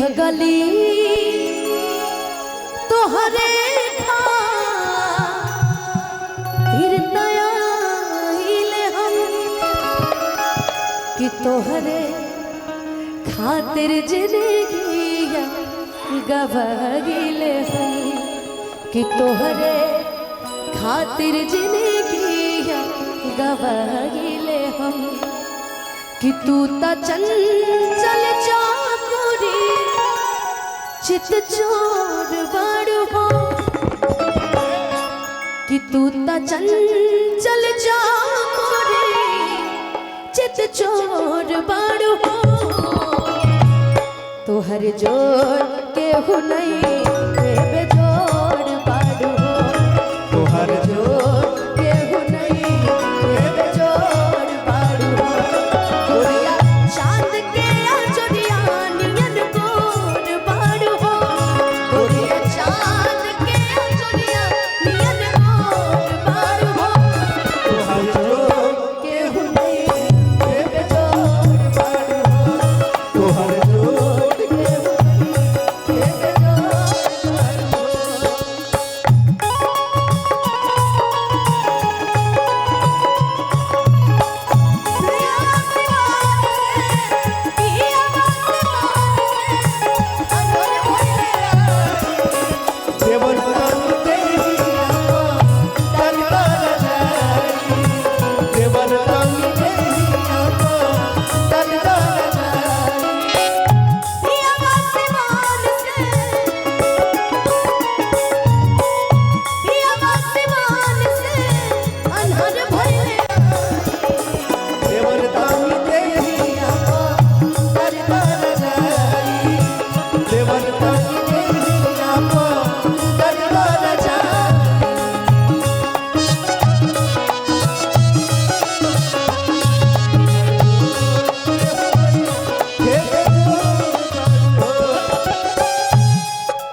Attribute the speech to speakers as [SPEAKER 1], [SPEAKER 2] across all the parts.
[SPEAKER 1] यह गली तोहरे खातिर नयाइले हम कि तोहरे खातिर जिंदगी गवाइले हम कि तोहरे खातिर जिंदगी गवाइले हम कि तू ता चंचल चाकुरी चित चोर बाड़ू हो कि तू ता चंचल चाकुरी चित चोर बाड़ू हो तोहर जोड़ के हो नहीं बेजोड़ बाड़ू हो तोहर जोड़ के हो नहीं बेजोड़ बाड़ू हो गोरिया चांद के आंचोरिया नियन गोर बाड़ू हो गोरिया चांद के आंचोरिया नियन गोर बाड़ू हो तोहर जोड़ के हो नहीं बेजोड़ बाड़ू हो तोहर जोड़ के हो नहीं बेजोड़ बाड़ू हो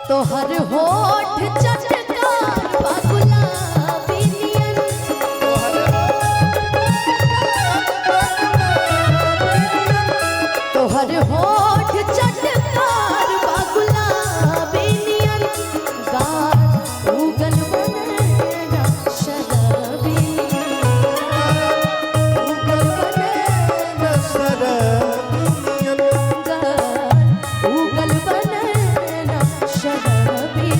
[SPEAKER 1] तोहर होठ चटकार गुलाबी नियन तोहर होठ चटकार गुलाबी नियन गाल उगल बनेना शराबी उगल बनेना शराबी गाल उगल बनेना शराबी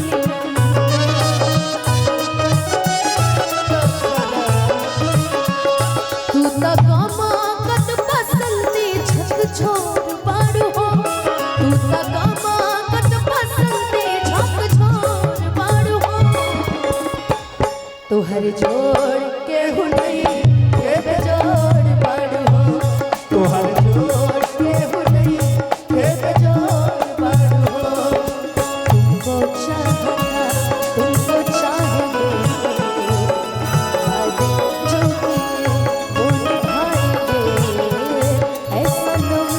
[SPEAKER 1] तू तो गमागत बसंती झक छोर बाड़ू हो तू तो गमागत बसंती झक छोर बाड़ू हो तोहर जोड़ के हो नहीं के बेजोड़ बाड़ू हो तोहर जोड़ के हो नहीं के बेजोड़ बाड़ू हो तुमको चाहना तुमको चाहेंगे वादे जो किए वो निभाएंगे ऐ सनम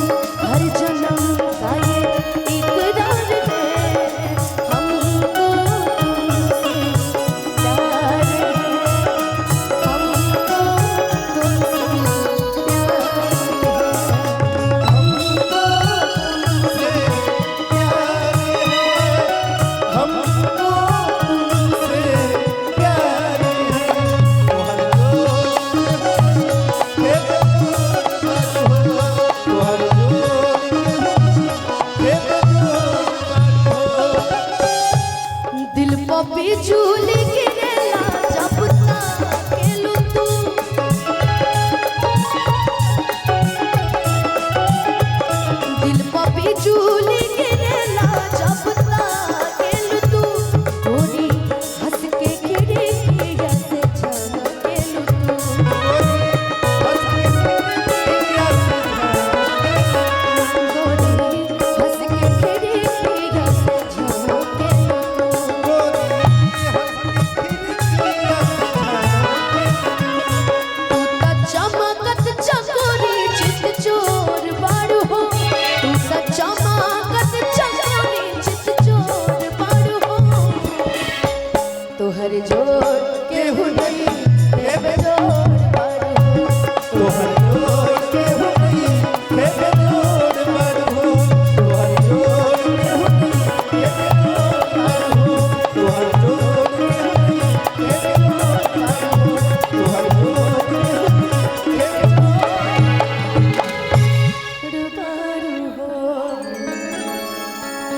[SPEAKER 1] हर जन्म का ये इकरार है हमको तुमसे प्यार है हमको तुमसे प्यार है हमको तुमसे प्यार है हमको तुमसे प्यार दिल पर बिजुली गिरेला जब ताकेलू तू दिल पर बिजुली